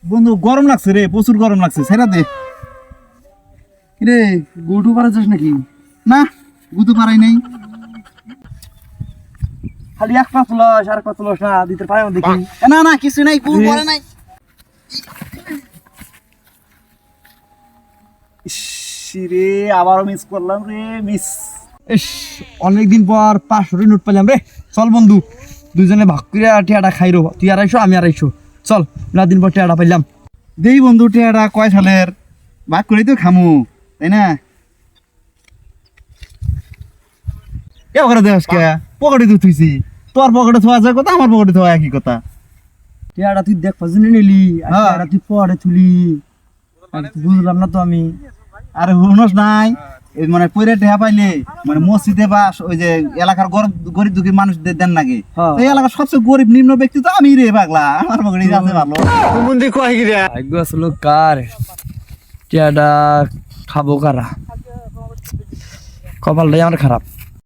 বন্ধু গরম লাগছে রে, প্রচুর গরম লাগছে, ছেড়া দে। রে গুটু পারা যাস নাকি? না, গুতো পারাই নাই। খালি এক পাঁচ লস আর পাঁচ লস না দিতে পারে দেখি। না না কিছু নাই, গুড় পরে নাই। রে আবারও মিস করলাম রে, মিস। ইস অনেকদিন পর 500 নোট পেলাম রে। চল বন্ধু দুজনে ভাগ করে টিয়াটা খাইরো, তুই 250 আমি 250। চল না দিন পর টিয়াটা পাইলাম। দেই বন্ধু, টিয়াটা কয় সালের ভাগ করেই তো খামু, তাই না? কে করে দেওয়াস কে? পকেটে তো থুইছি, তোর পকেটে থোয়া যায় কথা, আমার পকেটে থোয়া একই কথা। টিয়াটা তুই দেখ পাজনে নিলি আর টিয়াটা তুই পরে তুলি, বুঝলাম না তো আমি। আরে হুনস নাই, এই মানে পয়রা টেহা পাইলে মানে মসজিদে বা ওই যে এলাকার গরিব দুঃখী মানুষদের দেন নাকি? এই এলাকার সবচেয়ে গরিব নিম্ন ব্যক্তি তো আমি রে পাগলা, আমার পকেটে আছে ভালো। মন্দির কয় কি রে ভাগ্য আসলো কার, টিয়াটা খাবো কারা, কপালটাই আমার খারাপ।